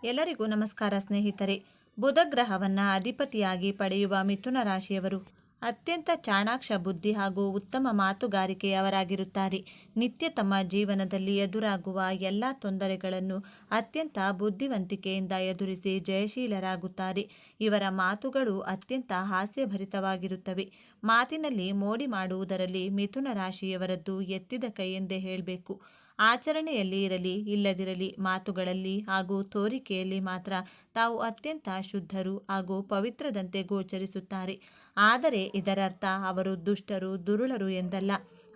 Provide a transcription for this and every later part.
ಎಲ್ಲರಿಗೂ ನಮಸ್ಕಾರ ಸ್ನೇಹಿತರೆ. ಬುಧ ಗ್ರಹವನ್ನು ಅಧಿಪತಿಯಾಗಿ ಪಡೆಯುವ ಮಿಥುನ ರಾಶಿಯವರು ಅತ್ಯಂತ ಚಾಣಾಕ್ಷ ಬುದ್ಧಿ ಹಾಗೂ ಉತ್ತಮ ಮಾತುಗಾರಿಕೆಯವರಾಗಿರುತ್ತಾರೆ. ನಿತ್ಯ ತಮ್ಮ ಜೀವನದಲ್ಲಿ ಎದುರಾಗುವ ಎಲ್ಲ ತೊಂದರೆಗಳನ್ನು ಅತ್ಯಂತ ಬುದ್ಧಿವಂತಿಕೆಯಿಂದ ಎದುರಿಸಿ ಜಯಶೀಲರಾಗುತ್ತಾರೆ. ಇವರ ಮಾತುಗಳು ಅತ್ಯಂತ ಹಾಸ್ಯಭರಿತವಾಗಿರುತ್ತವೆ. ಮಾತಿನಲ್ಲಿ ಮೋಡಿ ಮಾಡುವುದರಲ್ಲಿ ಮಿಥುನ ರಾಶಿಯವರದ್ದು ಎತ್ತಿದ ಕೈ ಎಂದೇ ಹೇಳಬೇಕು. ಆಚರಣೆಯಲ್ಲಿ ಇರಲಿ ಇಲ್ಲದಿರಲಿ ಮಾತುಗಳಲ್ಲಿ ಹಾಗೂ ತೋರಿಕೆಯಲ್ಲಿ ಮಾತ್ರ ತಾವು ಅತ್ಯಂತ ಶುದ್ಧರು ಹಾಗೂ ಪವಿತ್ರದಂತೆ ಗೋಚರಿಸುತ್ತಾರೆ. ಆದರೆ ಇದರರ್ಥ ಅವರು ದುಷ್ಟರು ದುರುಳರು ಎಂದಲ್ಲ.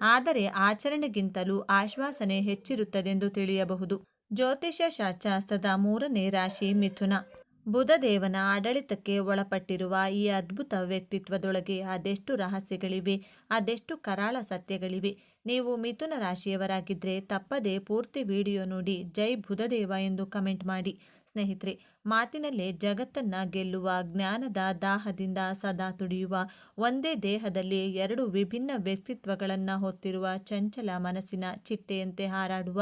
ಆದರೆ ಆಚರಣೆಗಿಂತಲೂ ಆಶ್ವಾಸನೆ ಹೆಚ್ಚಿರುತ್ತದೆಂದು ತಿಳಿಯಬಹುದು. ಜ್ಯೋತಿಷ್ಯ ಶಾಸ್ತ್ರದ 3ನೇ ರಾಶಿ ಮಿಥುನ. ಬುಧದೇವನ ಆಡಳಿತಕ್ಕೆ ಒಳಪಟ್ಟಿರುವ ಈ ಅದ್ಭುತ ವ್ಯಕ್ತಿತ್ವದೊಳಗೆ ಅದೆಷ್ಟು ರಹಸ್ಯಗಳಿವೆ, ಅದೆಷ್ಟು ಕರಾಳ ಸತ್ಯಗಳಿವೆ. ನೀವು ಮಿಥುನ ರಾಶಿಯವರಾಗಿದ್ದರೆ ತಪ್ಪದೆ ಪೂರ್ತಿ ವಿಡಿಯೋ ನೋಡಿ ಜೈ ಬುಧದೇವ ಎಂದು ಕಮೆಂಟ್ ಮಾಡಿ. ಸ್ನೇಹಿತರೆ, ಮಾತಿನಲ್ಲೇ ಜಗತ್ತನ್ನು ಗೆಲ್ಲುವ ಜ್ಞಾನದ ದಾಹದಿಂದ ಸದಾ ತುಡಿಯುವ, ಒಂದೇ ದೇಹದಲ್ಲಿ 2 ವಿಭಿನ್ನ ವ್ಯಕ್ತಿತ್ವಗಳನ್ನು ಹೊತ್ತಿರುವ ಚಂಚಲ ಮನಸ್ಸಿನ ಚಿಟ್ಟೆಯಂತೆ ಹಾರಾಡುವ,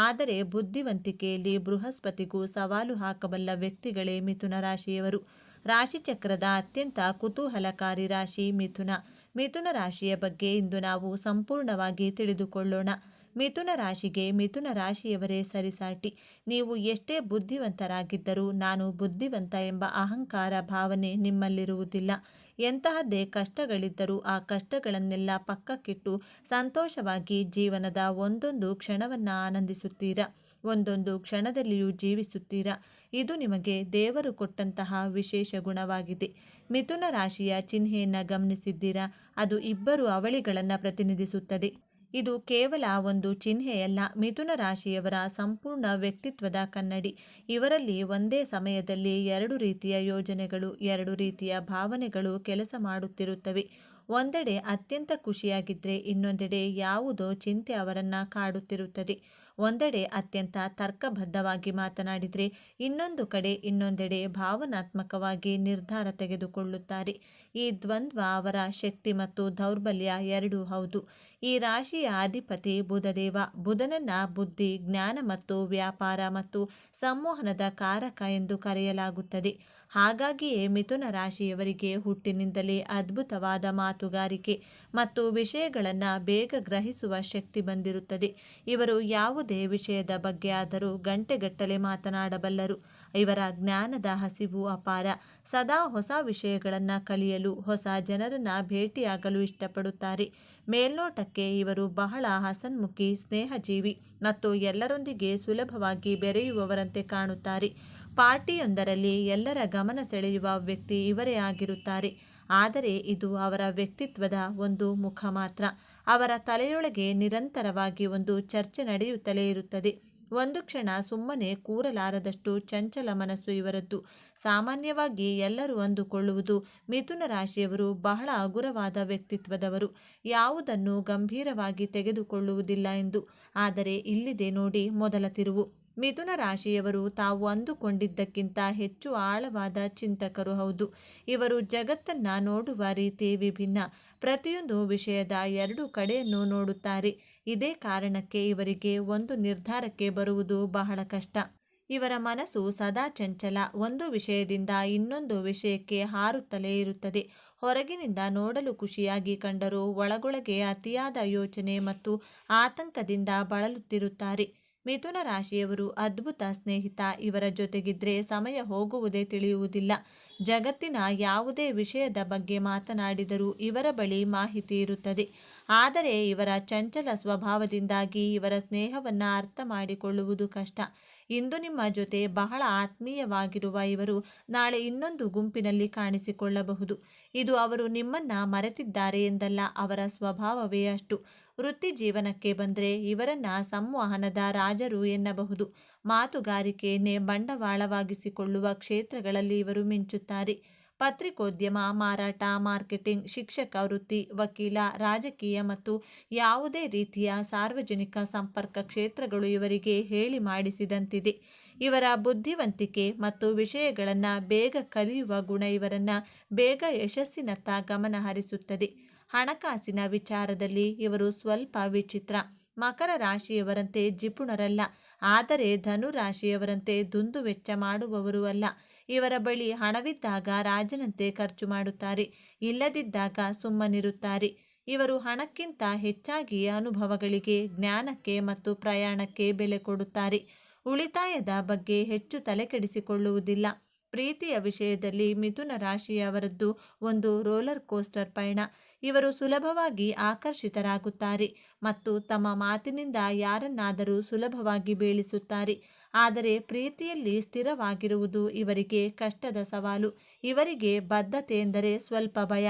ಆದರೆ ಬುದ್ಧಿವಂತಿಕೆಯಲ್ಲಿ ಬೃಹಸ್ಪತಿಗೂ ಸವಾಲು ಹಾಕಬಲ್ಲ ವ್ಯಕ್ತಿಗಳೇ ಮಿಥುನ ರಾಶಿಯವರು. ರಾಶಿಚಕ್ರದ ಅತ್ಯಂತ ಕುತೂಹಲಕಾರಿ ರಾಶಿ ಮಿಥುನ. ಮಿಥುನ ರಾಶಿಯ ಬಗ್ಗೆ ಇಂದು ನಾವು ಸಂಪೂರ್ಣವಾಗಿ ತಿಳಿದುಕೊಳ್ಳೋಣ. ಮಿಥುನ ರಾಶಿಗೆ ಮಿಥುನ ರಾಶಿಯವರೇ ಸರಿಸಾಟಿ. ನೀವು ಎಷ್ಟೇ ಬುದ್ಧಿವಂತರಾಗಿದ್ದರೂ ನಾನು ಬುದ್ಧಿವಂತ ಎಂಬ ಅಹಂಕಾರ ಭಾವನೆ ನಿಮ್ಮಲ್ಲಿರುವುದಿಲ್ಲ. ಎಂತಹದ್ದೇ ಕಷ್ಟಗಳಿದ್ದರೂ ಆ ಕಷ್ಟಗಳನ್ನೆಲ್ಲ ಪಕ್ಕಕ್ಕಿಟ್ಟು ಸಂತೋಷವಾಗಿ ಜೀವನದ ಒಂದೊಂದು ಕ್ಷಣವನ್ನು ಆನಂದಿಸುತ್ತೀರಾ. ಒಂದೊಂದು ಕ್ಷಣದಲ್ಲಿಯೂ ಜೀವಿಸುತ್ತೀರಾ. ಇದು ನಿಮಗೆ ದೇವರು ಕೊಟ್ಟಂತಹ ವಿಶೇಷ ಗುಣವಾಗಿದೆ. ಮಿಥುನ ರಾಶಿಯ ಚಿಹ್ನೆಯನ್ನು ಗಮನಿಸಿದ್ದೀರಾ? ಅದು ಇಬ್ಬರು ಅವಳಿಗಳನ್ನು ಪ್ರತಿನಿಧಿಸುತ್ತದೆ. ಇದು ಕೇವಲ ಒಂದು ಚಿಹ್ನೆಯಲ್ಲ, ಮಿಥುನ ರಾಶಿಯವರ ಸಂಪೂರ್ಣ ವ್ಯಕ್ತಿತ್ವದ ಕನ್ನಡಿ. ಇವರಲ್ಲಿ ಒಂದೇ ಸಮಯದಲ್ಲಿ 2 ರೀತಿಯ ಯೋಜನೆಗಳು, 2 ರೀತಿಯ ಭಾವನೆಗಳು ಕೆಲಸ ಮಾಡುತ್ತಿರುತ್ತವೆ. ಒಂದೆಡೆ ಅತ್ಯಂತ ಖುಷಿಯಾಗಿದ್ದರೆ ಇನ್ನೊಂದೆಡೆ ಯಾವುದೋ ಚಿಂತೆ ಅವರನ್ನು ಕಾಡುತ್ತಿರುತ್ತದೆ. ಒಂದೆಡೆ ಅತ್ಯಂತ ತರ್ಕಬದ್ಧವಾಗಿ ಮಾತನಾಡಿದರೆ ಇನ್ನೊಂದೆಡೆ ಭಾವನಾತ್ಮಕವಾಗಿ ನಿರ್ಧಾರ ತೆಗೆದುಕೊಳ್ಳುತ್ತಾರೆ. ಈ ದ್ವಂದ್ವ ಅವರ ಶಕ್ತಿ ಮತ್ತು ದೌರ್ಬಲ್ಯ ಎರಡೂ ಹೌದು. ಈ ರಾಶಿಯ ಅಧಿಪತಿ ಬುಧದೇವ. ಬುಧನನ್ನು ಬುದ್ಧಿ, ಜ್ಞಾನ ಮತ್ತು ವ್ಯಾಪಾರ ಮತ್ತು ಸಂಮೋಹನದ ಕಾರಕ ಎಂದು ಕರೆಯಲಾಗುತ್ತದೆ. ಹಾಗಾಗಿಯೇ ಮಿಥುನ ರಾಶಿಯವರಿಗೆ ಹುಟ್ಟಿನಿಂದಲೇ ಅದ್ಭುತವಾದ ಮಾತುಗಾರಿಕೆ ಮತ್ತು ವಿಷಯಗಳನ್ನು ಬೇಗ ಗ್ರಹಿಸುವ ಶಕ್ತಿ ಬಂದಿರುತ್ತದೆ. ಇವರು ಯಾವುದೇ ವಿಷಯದ ಬಗ್ಗೆ ಆದರೂ ಗಂಟೆಗಟ್ಟಲೆ ಮಾತನಾಡಬಲ್ಲರು. ಇವರ ಜ್ಞಾನದ ಹಸಿವು ಅಪಾರ. ಸದಾ ಹೊಸ ವಿಷಯಗಳನ್ನು ಕಲಿಯಲು, ಹೊಸ ಜನರನ್ನು ಭೇಟಿಯಾಗಲು ಇಷ್ಟಪಡುತ್ತಾರೆ. ಮೇಲ್ನೋಟಕ್ಕೆ ಇವರು ಬಹಳ ಹಸನ್ಮುಖಿ, ಸ್ನೇಹಜೀವಿ ಮತ್ತು ಎಲ್ಲರೊಂದಿಗೆ ಸುಲಭವಾಗಿ ಬೆರೆಯುವವರಂತೆ ಕಾಣುತ್ತಾರೆ. ಪಾರ್ಟಿಯೊಂದರಲ್ಲಿ ಎಲ್ಲರ ಗಮನ ಸೆಳೆಯುವ ವ್ಯಕ್ತಿ ಇವರೇ ಆಗಿರುತ್ತಾರೆ. ಆದರೆ ಇದು ಅವರ ವ್ಯಕ್ತಿತ್ವದ ಒಂದು ಮುಖ ಮಾತ್ರ. ಅವರ ತಲೆಯೊಳಗೆ ನಿರಂತರವಾಗಿ ಒಂದು ಚರ್ಚೆ ನಡೆಯುತ್ತಲೇ ಇರುತ್ತದೆ. ಒಂದು ಕ್ಷಣ ಸುಮ್ಮನೆ ಕೂರಲಾರದಷ್ಟು ಚಂಚಲ ಮನಸ್ಸು ಇವರದ್ದು. ಸಾಮಾನ್ಯವಾಗಿ ಎಲ್ಲರೂ ಅಂದುಕೊಳ್ಳುವುದು ಮಿಥುನ ರಾಶಿಯವರು ಬಹಳ ಹಗುರವಾದ ವ್ಯಕ್ತಿತ್ವದವರು, ಯಾವುದನ್ನು ಗಂಭೀರವಾಗಿ ತೆಗೆದುಕೊಳ್ಳುವುದಿಲ್ಲ ಎಂದು. ಆದರೆ ಇಲ್ಲಿದೆ ನೋಡಿ ಮೊದಲ ತಿರುವು. ಮಿಥುನ ರಾಶಿಯವರು ತಾವು ಅಂದುಕೊಂಡಿದ್ದಕ್ಕಿಂತ ಹೆಚ್ಚು ಆಳವಾದ ಚಿಂತಕರು. ಹೌದು, ಇವರು ಜಗತ್ತನ್ನು ನೋಡುವ ರೀತಿ ವಿಭಿನ್ನ. ಪ್ರತಿಯೊಂದು ವಿಷಯದ 2 ಕಡೆಯನ್ನು ನೋಡುತ್ತಾರೆ. ಇದೇ ಕಾರಣಕ್ಕೆ ಇವರಿಗೆ ಒಂದು ನಿರ್ಧಾರಕ್ಕೆ ಬರುವುದು ಬಹಳ ಕಷ್ಟ. ಇವರ ಮನಸ್ಸು ಸದಾ ಚಂಚಲ, ಒಂದು ವಿಷಯದಿಂದ ಇನ್ನೊಂದು ವಿಷಯಕ್ಕೆ ಹಾರುತ್ತಲೇ ಇರುತ್ತದೆ. ಹೊರಗಿನಿಂದ ನೋಡಲು ಖುಷಿಯಾಗಿ ಕಂಡರೂ ಒಳಗೊಳಗೆ ಅತಿಯಾದ ಯೋಚನೆ ಮತ್ತು ಆತಂಕದಿಂದ ಬಳಲುತ್ತಿರುತ್ತಾರೆ. ಮಿಥುನ ರಾಶಿಯವರು ಅದ್ಭುತ ಸ್ನೇಹಿತ. ಇವರ ಜೊತೆಗಿದ್ರೆ ಸಮಯ ಹೋಗುವುದೇ ತಿಳಿಯುವುದಿಲ್ಲ. ಜಗತ್ತಿನ ಯಾವುದೇ ವಿಷಯದ ಬಗ್ಗೆ ಮಾತನಾಡಿದರೂ ಇವರ ಬಳಿ ಮಾಹಿತಿ ಇರುತ್ತದೆ. ಆದರೆ ಇವರ ಚಂಚಲ ಸ್ವಭಾವದಿಂದಾಗಿ ಇವರ ಸ್ನೇಹವನ್ನು ಅರ್ಥ ಮಾಡಿಕೊಳ್ಳುವುದು ಕಷ್ಟ. ಇಂದು ನಿಮ್ಮ ಜೊತೆ ಬಹಳ ಆತ್ಮೀಯವಾಗಿರುವ ಇವರು ನಾಳೆ ಇನ್ನೊಂದು ಗುಂಪಿನಲ್ಲಿ ಕಾಣಿಸಿಕೊಳ್ಳಬಹುದು. ಇದು ಅವರು ನಿಮ್ಮನ್ನು ಮರೆತಿದ್ದಾರೆ ಎಂದಲ್ಲ, ಅವರ ಸ್ವಭಾವವೇ ಅಷ್ಟು. ವೃತ್ತಿ ಜೀವನಕ್ಕೆ ಬಂದರೆ ಇವರನ್ನು ಸಂವಹನದ ರಾಜರು ಎನ್ನಬಹುದು. ಮಾತುಗಾರಿಕೆಯನ್ನೇ ಬಂಡವಾಳವಾಗಿಸಿಕೊಳ್ಳುವ ಕ್ಷೇತ್ರಗಳಲ್ಲಿ ಇವರು ಮಿಂಚುತ್ತಾರೆ. ಪತ್ರಿಕೋದ್ಯಮ, ಮಾರಾಟ, ಮಾರ್ಕೆಟಿಂಗ್, ಶಿಕ್ಷಕ ವೃತ್ತಿ, ವಕೀಲ, ರಾಜಕೀಯ ಮತ್ತು ಯಾವುದೇ ರೀತಿಯ ಸಾರ್ವಜನಿಕ ಸಂಪರ್ಕ ಕ್ಷೇತ್ರಗಳು ಇವರಿಗೆ ಹೇಳಿ ಮಾಡಿಸಿದಂತಿದೆ. ಇವರ ಬುದ್ಧಿವಂತಿಕೆ ಮತ್ತು ವಿಷಯಗಳನ್ನು ಬೇಗ ಕಲಿಯುವ ಗುಣ ಇವರನ್ನು ಬೇಗ ಯಶಸ್ಸಿನತ್ತ ಗಮನ ಹರಿಸುತ್ತದೆ. ಹಣಕಾಸಿನ ವಿಚಾರದಲ್ಲಿ ಇವರು ಸ್ವಲ್ಪ ವಿಚಿತ್ರ. ಮಕರ ರಾಶಿಯವರಂತೆ ಜಿಪುಣರಲ್ಲ, ಆದರೆ ಧನು ರಾಶಿಯವರಂತೆ ದುಂದುವೆಚ್ಚ ಮಾಡುವವರು ಅಲ್ಲ. ಇವರ ಬಳಿ ಹಣವಿದ್ದಾಗ ರಾಜನಂತೆ ಖರ್ಚು ಮಾಡುತ್ತಾರೆ, ಇಲ್ಲದಿದ್ದಾಗ ಸುಮ್ಮನಿರುತ್ತಾರೆ. ಇವರು ಹಣಕ್ಕಿಂತ ಹೆಚ್ಚಾಗಿ ಅನುಭವಗಳಿಗೆ, ಜ್ಞಾನಕ್ಕೆ ಮತ್ತು ಪ್ರಯಾಣಕ್ಕೆ ಬೆಲೆ ಕೊಡುತ್ತಾರೆ. ಉಳಿತಾಯದ ಬಗ್ಗೆ ಹೆಚ್ಚು ತಲೆಕೆಡಿಸಿಕೊಳ್ಳುವುದಿಲ್ಲ. ಪ್ರೀತಿಯ ವಿಷಯದಲ್ಲಿ ಮಿಥುನ ರಾಶಿಯವರದ್ದು ಒಂದು ರೋಲರ್ ಕೋಸ್ಟರ್ ಪಯಣ. ಇವರು ಸುಲಭವಾಗಿ ಆಕರ್ಷಿತರಾಗುತ್ತಾರೆ ಮತ್ತು ತಮ್ಮ ಮಾತಿನಿಂದ ಯಾರನ್ನಾದರೂ ಸುಲಭವಾಗಿ ಬೀಳಿಸುತ್ತಾರೆ. ಆದರೆ ಪ್ರೀತಿಯಲ್ಲಿ ಸ್ಥಿರವಾಗಿರುವುದು ಇವರಿಗೆ ಕಷ್ಟದ ಸವಾಲು. ಇವರಿಗೆ ಬದ್ಧತೆ ಎಂದರೆ ಸ್ವಲ್ಪ ಭಯ.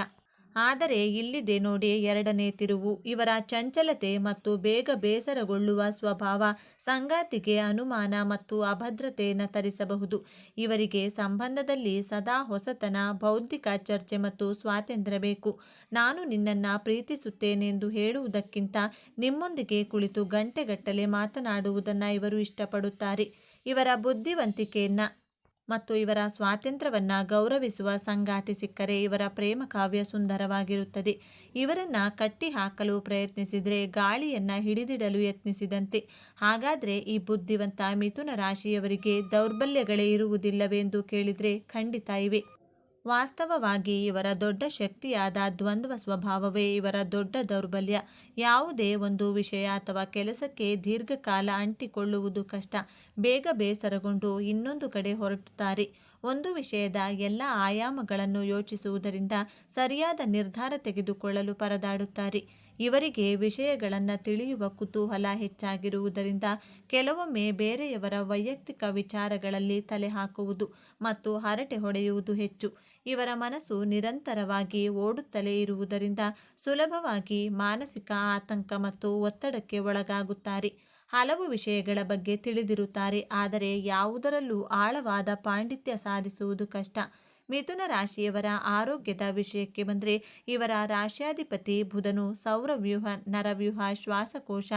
ಆದರೆ ಇಲ್ಲಿದೆ ನೋಡಿ ಎರಡನೇ ತಿರುವು. ಇವರ ಚಂಚಲತೆ ಮತ್ತು ಬೇಗ ಬೇಸರಗೊಳ್ಳುವ ಸ್ವಭಾವ ಸಂಗಾತಿಗೆ ಅನುಮಾನ ಮತ್ತು ಅಭದ್ರತೆಯನ್ನು ತರಿಸಬಹುದು. ಇವರಿಗೆ ಸಂಬಂಧದಲ್ಲಿ ಸದಾ ಹೊಸತನ, ಬೌದ್ಧಿಕ ಚರ್ಚೆ ಮತ್ತು ಸ್ವಾತಂತ್ರ್ಯ ಬೇಕು. ನಾನು ನಿನ್ನನ್ನು ಪ್ರೀತಿಸುತ್ತೇನೆ ಎಂದು ಹೇಳುವುದಕ್ಕಿಂತ ನಿಮ್ಮೊಂದಿಗೆ ಕುಳಿತು ಗಂಟೆಗಟ್ಟಲೆ ಮಾತನಾಡುವುದನ್ನು ಇವರು ಇಷ್ಟಪಡುತ್ತಾರೆ. ಇವರ ಬುದ್ಧಿವಂತಿಕೆಯನ್ನು ಮತ್ತು ಇವರ ಸ್ವಾತಂತ್ರ್ಯವನ್ನು ಗೌರವಿಸುವ ಸಂಗಾತಿ ಸಿಕ್ಕರೆ ಇವರ ಪ್ರೇಮ ಕಾವ್ಯ ಸುಂದರವಾಗಿರುತ್ತದೆ. ಇವರನ್ನು ಕಟ್ಟಿ ಹಾಕಲು ಪ್ರಯತ್ನಿಸಿದರೆ ಗಾಳಿಯನ್ನು ಹಿಡಿದಿಡಲು ಯತ್ನಿಸಿದಂತೆ. ಹಾಗಾದರೆ ಈ ಬುದ್ಧಿವಂತ ಮಿಥುನ ರಾಶಿಯವರಿಗೆ ದೌರ್ಬಲ್ಯಗಳೇ ಇರುವುದಿಲ್ಲವೆಂದು ಕೇಳಿದರೆ ಖಂಡಿತ ಇವೆ. ವಾಸ್ತವವಾಗಿ ಇವರ ದೊಡ್ಡ ಶಕ್ತಿಯಾದ ದ್ವಂದ್ವ ಸ್ವಭಾವವೇ ಇವರ ದೊಡ್ಡ ದೌರ್ಬಲ್ಯ. ಯಾವುದೇ ಒಂದು ವಿಷಯ ಅಥವಾ ಕೆಲಸಕ್ಕೆ ದೀರ್ಘಕಾಲ ಅಂಟಿಕೊಳ್ಳುವುದು ಕಷ್ಟ. ಬೇಗ ಬೇಸರಗೊಂಡು ಇನ್ನೊಂದು ಕಡೆ ಹೊರಟುತ್ತಾರೆ. ಒಂದು ವಿಷಯದ ಎಲ್ಲ ಆಯಾಮಗಳನ್ನು ಯೋಚಿಸುವುದರಿಂದ ಸರಿಯಾದ ನಿರ್ಧಾರ ತೆಗೆದುಕೊಳ್ಳಲು ಪರದಾಡುತ್ತಾರೆ. ಇವರಿಗೆ ವಿಷಯಗಳನ್ನು ತಿಳಿಯುವ ಕುತೂಹಲ ಹೆಚ್ಚಾಗಿರುವುದರಿಂದ ಕೆಲವೊಮ್ಮೆ ಬೇರೆಯವರ ವೈಯಕ್ತಿಕ ವಿಚಾರಗಳಲ್ಲಿ ತಲೆ ಹಾಕುವುದು ಮತ್ತು ಹರಟೆ ಹೊಡೆಯುವುದು ಹೆಚ್ಚು. ಇವರ ಮನಸ್ಸು ನಿರಂತರವಾಗಿ ಓಡುತ್ತಲೇ ಇರುವುದರಿಂದ ಸುಲಭವಾಗಿ ಮಾನಸಿಕ ಆತಂಕ ಮತ್ತು ಒತ್ತಡಕ್ಕೆ ಒಳಗಾಗುತ್ತಾರೆ. ಹಲವು ವಿಷಯಗಳ ಬಗ್ಗೆ ತಿಳಿದಿರುತ್ತಾರೆ, ಆದರೆ ಯಾವುದರಲ್ಲೂ ಆಳವಾದ ಪಾಂಡಿತ್ಯ ಸಾಧಿಸುವುದು ಕಷ್ಟ. ಮಿಥುನ ರಾಶಿಯವರ ಆರೋಗ್ಯದ ವಿಷಯಕ್ಕೆ ಬಂದರೆ ಇವರ ರಾಶ್ಯಾಧಿಪತಿ ಬುಧನು ಸೌರವ್ಯೂಹ, ನರವ್ಯೂಹ, ಶ್ವಾಸಕೋಶ,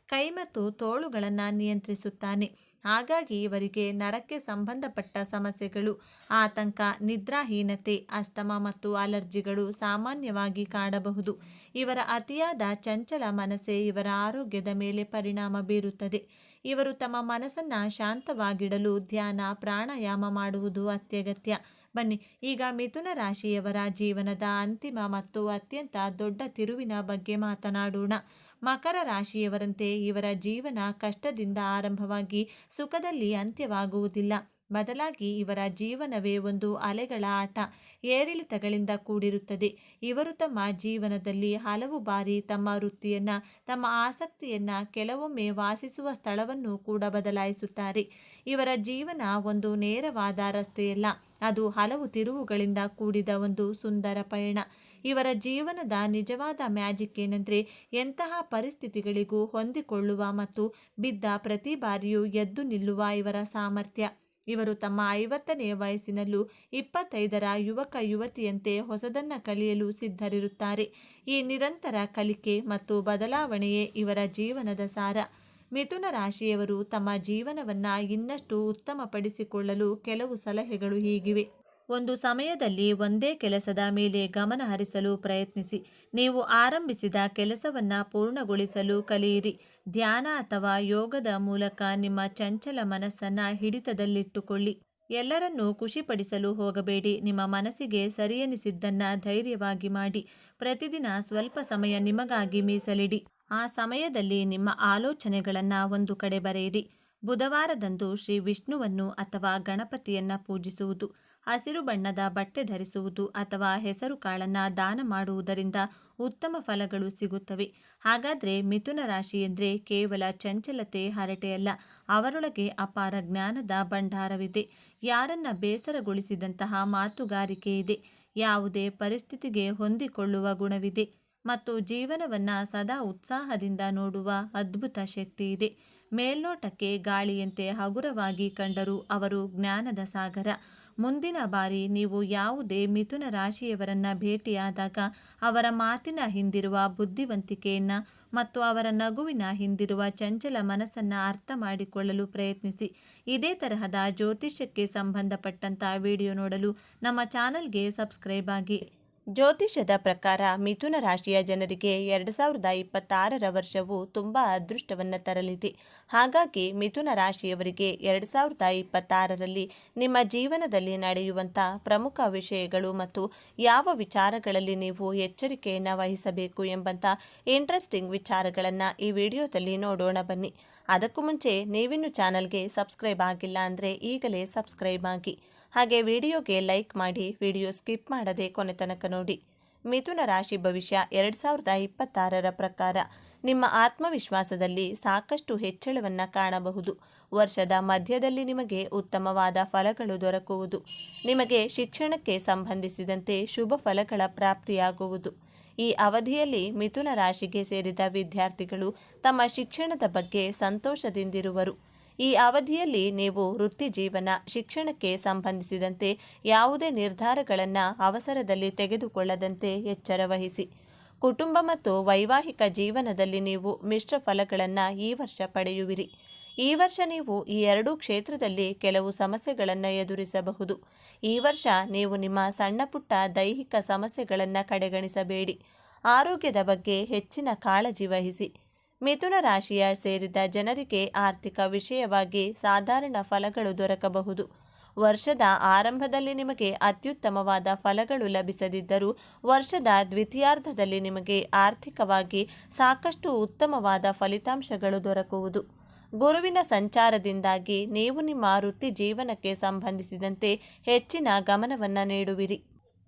ಕೈ ಮತ್ತು ತೋಳುಗಳನ್ನು ನಿಯಂತ್ರಿಸುತ್ತಾನೆ. ಹಾಗಾಗಿ ಇವರಿಗೆ ನರಕ್ಕೆ ಸಂಬಂಧಪಟ್ಟ ಸಮಸ್ಯೆಗಳು, ಆತಂಕ, ನಿದ್ರಾಹೀನತೆ, ಅಸ್ತಮ ಮತ್ತು ಅಲರ್ಜಿಗಳು ಸಾಮಾನ್ಯವಾಗಿ ಕಾಡಬಹುದು. ಇವರ ಅತಿಯಾದ ಚಂಚಲ ಮನಸ್ಸೇ ಇವರ ಆರೋಗ್ಯದ ಮೇಲೆ ಪರಿಣಾಮ ಬೀರುತ್ತದೆ. ಇವರು ತಮ್ಮ ಮನಸ್ಸನ್ನು ಶಾಂತವಾಗಿಡಲು ಧ್ಯಾನ, ಪ್ರಾಣಾಯಾಮ ಮಾಡುವುದು ಅತ್ಯಗತ್ಯ. ಬನ್ನಿ ಈಗ ಮಿಥುನ ರಾಶಿಯವರ ಜೀವನದ ಅಂತಿಮ ಮತ್ತು ಅತ್ಯಂತ ದೊಡ್ಡ ತಿರುವಿನ ಬಗ್ಗೆ ಮಾತನಾಡೋಣ. ಮಕರ ರಾಶಿಯವರಂತೆ ಇವರ ಜೀವನ ಕಷ್ಟದಿಂದ ಆರಂಭವಾಗಿ ಸುಖದಲ್ಲಿ ಅಂತ್ಯವಾಗುವುದಿಲ್ಲ. ಬದಲಾಗಿ ಇವರ ಜೀವನವೇ ಒಂದು ಅಲೆಗಳ ಆಟ, ಏರಿಳಿತಗಳಿಂದ ಕೂಡಿರುತ್ತದೆ. ಇವರು ತಮ್ಮ ಜೀವನದಲ್ಲಿ ಹಲವು ಬಾರಿ ತಮ್ಮ ವೃತ್ತಿಯನ್ನು, ತಮ್ಮ ಆಸಕ್ತಿಯನ್ನು, ಕೆಲವೊಮ್ಮೆ ವಾಸಿಸುವ ಸ್ಥಳವನ್ನು ಕೂಡ ಬದಲಾಯಿಸುತ್ತಾರೆ. ಇವರ ಜೀವನ ಒಂದು ನೇರವಾದ ರಸ್ತೆಯಲ್ಲ, ಅದು ಹಲವು ತಿರುವುಗಳಿಂದ ಕೂಡಿದ ಒಂದು ಸುಂದರ ಪಯಣ. ಇವರ ಜೀವನದ ನಿಜವಾದ ಮ್ಯಾಜಿಕ್ ಏನೆಂದರೆ ಎಂತಹ ಪರಿಸ್ಥಿತಿಗಳಿಗೂ ಹೊಂದಿಕೊಳ್ಳುವ ಮತ್ತು ಬಿದ್ದ ಪ್ರತಿ ಬಾರಿಯೂ ಎದ್ದು ನಿಲ್ಲುವ ಇವರ ಸಾಮರ್ಥ್ಯ. ಇವರು ತಮ್ಮ 50ನೇ ವಯಸ್ಸಿನಲ್ಲೂ 25ರ ಯುವಕ ಯುವತಿಯಂತೆ ಹೊಸದನ್ನು ಕಲಿಯಲು ಸಿದ್ಧರಿರುತ್ತಾರೆ. ಈ ನಿರಂತರ ಕಲಿಕೆ ಮತ್ತು ಬದಲಾವಣೆಯೇ ಇವರ ಜೀವನದ ಸಾರ. ಮಿಥುನ ರಾಶಿಯವರು ತಮ್ಮ ಜೀವನವನ್ನು ಇನ್ನಷ್ಟು ಉತ್ತಮಪಡಿಸಿಕೊಳ್ಳಲು ಕೆಲವು ಸಲಹೆಗಳು ಹೀಗಿವೆ. ಒಂದು ಸಮಯದಲ್ಲಿ ಒಂದೇ ಕೆಲಸದ ಮೇಲೆ ಗಮನ ಹರಿಸಲು ಪ್ರಯತ್ನಿಸಿ. ನೀವು ಆರಂಭಿಸಿದ ಕೆಲಸವನ್ನು ಪೂರ್ಣಗೊಳಿಸಲು ಕಲಿಯಿರಿ. ಧ್ಯಾನ ಅಥವಾ ಯೋಗದ ಮೂಲಕ ನಿಮ್ಮ ಚಂಚಲ ಮನಸ್ಸನ್ನು ಹಿಡಿತದಲ್ಲಿಟ್ಟುಕೊಳ್ಳಿ. ಎಲ್ಲರನ್ನೂ ಖುಷಿಪಡಿಸಲು ಹೋಗಬೇಡಿ. ನಿಮ್ಮ ಮನಸ್ಸಿಗೆ ಸರಿಯೆನಿಸಿದ್ದನ್ನು ಧೈರ್ಯವಾಗಿ ಮಾಡಿ. ಪ್ರತಿದಿನ ಸ್ವಲ್ಪ ಸಮಯ ನಿಮಗಾಗಿ ಮೀಸಲಿಡಿ. ಆ ಸಮಯದಲ್ಲಿ ನಿಮ್ಮ ಆಲೋಚನೆಗಳನ್ನು ಒಂದು ಕಡೆ ಬರೆಯಿರಿ. ಬುಧವಾರದಂದು ಶ್ರೀ ವಿಷ್ಣುವನ್ನು ಅಥವಾ ಗಣಪತಿಯನ್ನು ಪೂಜಿಸುವುದು, ಹಸಿರು ಬಣ್ಣದ ಬಟ್ಟೆ ಧರಿಸುವುದು ಅಥವಾ ಹೆಸರು ಕಾಳನ್ನು ದಾನ ಮಾಡುವುದರಿಂದ ಉತ್ತಮ ಫಲಗಳು ಸಿಗುತ್ತವೆ. ಹಾಗಾದರೆ ಮಿಥುನ ರಾಶಿ ಎಂದರೆ ಕೇವಲ ಚಂಚಲತೆ, ಹರಟೆಯಲ್ಲ, ಅವರೊಳಗೆ ಅಪಾರ ಜ್ಞಾನದ ಭಂಡಾರವಿದೆ. ಯಾರನ್ನ ಬೇಸರಗೊಳಿಸಿದಂತಹ ಮಾತುಗಾರಿಕೆ ಇದೆ. ಯಾವುದೇ ಪರಿಸ್ಥಿತಿಗೆ ಹೊಂದಿಕೊಳ್ಳುವ ಗುಣವಿದೆ ಮತ್ತು ಜೀವನವನ್ನು ಸದಾ ಉತ್ಸಾಹದಿಂದ ನೋಡುವ ಅದ್ಭುತ ಶಕ್ತಿ ಇದೆ. ಮೇಲ್ನೋಟಕ್ಕೆ ಗಾಳಿಯಂತೆ ಹಗುರವಾಗಿ ಕಂಡರೂ ಅವರು ಜ್ಞಾನದ ಸಾಗರ. ಮುಂದಿನ ಬಾರಿ ನೀವು ಯಾವುದೇ ಮಿಥುನ ರಾಶಿಯವರನ್ನು ಭೇಟಿಯಾದಾಗ ಅವರ ಮಾತಿನ ಹಿಂದಿರುವ ಬುದ್ಧಿವಂತಿಕೆಯನ್ನು ಮತ್ತು ಅವರ ನಗುವಿನ ಹಿಂದಿರುವ ಚಂಚಲ ಮನಸ್ಸನ್ನು ಅರ್ಥ ಮಾಡಿಕೊಳ್ಳಲು ಪ್ರಯತ್ನಿಸಿ. ಇದೇ ತರಹದ ಜ್ಯೋತಿಷ್ಯಕ್ಕೆ ಸಂಬಂಧಪಟ್ಟಂಥ ವಿಡಿಯೋ ನೋಡಲು ನಮ್ಮ ಚಾನಲ್ಗೆ ಸಬ್ಸ್ಕ್ರೈಬ್ ಆಗಿ. ಜ್ಯೋತಿಷ್ಯದ ಪ್ರಕಾರ ಮಿಥುನ ರಾಶಿಯ ಜನರಿಗೆ 2026ರ ವರ್ಷವು ತುಂಬ ಅದೃಷ್ಟವನ್ನು ತರಲಿದೆ. ಹಾಗಾಗಿ ಮಿಥುನ ರಾಶಿಯವರಿಗೆ 2026ರಲ್ಲಿ ನಿಮ್ಮ ಜೀವನದಲ್ಲಿ ನಡೆಯುವಂಥ ಪ್ರಮುಖ ವಿಷಯಗಳು ಮತ್ತು ಯಾವ ವಿಚಾರಗಳಲ್ಲಿ ನೀವು ಎಚ್ಚರಿಕೆಯನ್ನು ವಹಿಸಬೇಕು ಎಂಬಂಥ ಇಂಟ್ರೆಸ್ಟಿಂಗ್ ವಿಚಾರಗಳನ್ನು ಈ ವಿಡಿಯೋದಲ್ಲಿ ನೋಡೋಣ ಬನ್ನಿ. ಅದಕ್ಕೂ ಮುಂಚೆ ನೀವಿನ್ನು ಚಾನಲ್ಗೆ ಸಬ್ಸ್ಕ್ರೈಬ್ ಆಗಿಲ್ಲ ಅಂದರೆ ಈಗಲೇ ಸಬ್ಸ್ಕ್ರೈಬ್ ಆಗಿ, ಹಾಗೆ ವಿಡಿಯೋಗೆ ಲೈಕ್ ಮಾಡಿ, ವಿಡಿಯೋ ಸ್ಕಿಪ್ ಮಾಡದೆ ಕೊನೆ ತನಕ ನೋಡಿ. ಮಿಥುನ ರಾಶಿ ಭವಿಷ್ಯ 2026ರ ಪ್ರಕಾರ ನಿಮ್ಮ ಆತ್ಮವಿಶ್ವಾಸದಲ್ಲಿ ಸಾಕಷ್ಟು ಹೆಚ್ಚಳವನ್ನು ಕಾಣಬಹುದು. ವರ್ಷದ ಮಧ್ಯದಲ್ಲಿ ನಿಮಗೆ ಉತ್ತಮವಾದ ಫಲಗಳು ದೊರಕುವುದು. ನಿಮಗೆ ಶಿಕ್ಷಣಕ್ಕೆ ಸಂಬಂಧಿಸಿದಂತೆ ಶುಭ ಫಲಗಳ ಪ್ರಾಪ್ತಿಯಾಗುವುದು. ಈ ಅವಧಿಯಲ್ಲಿ ಮಿಥುನ ರಾಶಿಗೆ ಸೇರಿದ ವಿದ್ಯಾರ್ಥಿಗಳು ತಮ್ಮ ಶಿಕ್ಷಣದ ಬಗ್ಗೆ ಸಂತೋಷದಿಂದಿರುವರು. ಈ ಅವಧಿಯಲ್ಲಿ ನೀವು ವೃತ್ತಿ ಜೀವನ, ಶಿಕ್ಷಣಕ್ಕೆ ಸಂಬಂಧಿಸಿದಂತೆ ಯಾವುದೇ ನಿರ್ಧಾರಗಳನ್ನು ಅವಸರದಲ್ಲಿ ತೆಗೆದುಕೊಳ್ಳದಂತೆ ಎಚ್ಚರ ವಹಿಸಿ. ಕುಟುಂಬ ಮತ್ತು ವೈವಾಹಿಕ ಜೀವನದಲ್ಲಿ ನೀವು ಮಿಶ್ರ ಫಲಗಳನ್ನು ಈ ವರ್ಷ ಪಡೆಯುವಿರಿ. ಈ ವರ್ಷ ನೀವು ಈ ಎರಡೂ ಕ್ಷೇತ್ರದಲ್ಲಿ ಕೆಲವು ಸಮಸ್ಯೆಗಳನ್ನು ಎದುರಿಸಬಹುದು. ಈ ವರ್ಷ ನೀವು ನಿಮ್ಮ ಸಣ್ಣ ಪುಟ್ಟ ದೈಹಿಕ ಸಮಸ್ಯೆಗಳನ್ನು ಕಡೆಗಣಿಸಬೇಡಿ. ಆರೋಗ್ಯದ ಬಗ್ಗೆ ಹೆಚ್ಚಿನ ಕಾಳಜಿ ವಹಿಸಿ. ಮಿಥುನ ರಾಶಿಯ ಸೇರಿದ ಜನರಿಗೆ ಆರ್ಥಿಕ ವಿಷಯವಾಗಿ ಸಾಧಾರಣ ಫಲಗಳು ದೊರಕಬಹುದು. ವರ್ಷದ ಆರಂಭದಲ್ಲಿ ನಿಮಗೆ ಅತ್ಯುತ್ತಮವಾದ ಫಲಗಳು ಲಭಿಸದಿದ್ದರೂ ವರ್ಷದ ದ್ವಿತೀಯಾರ್ಧದಲ್ಲಿ ನಿಮಗೆ ಆರ್ಥಿಕವಾಗಿ ಸಾಕಷ್ಟು ಉತ್ತಮವಾದ ಫಲಿತಾಂಶಗಳು ದೊರಕುವುದು. ಗುರುವಿನ ಸಂಚಾರದಿಂದಾಗಿ ನೀವು ನಿಮ್ಮ ವೃತ್ತಿ ಜೀವನಕ್ಕೆ ಸಂಬಂಧಿಸಿದಂತೆ ಹೆಚ್ಚಿನ ಗಮನವನ್ನು ನೀಡುವಿರಿ.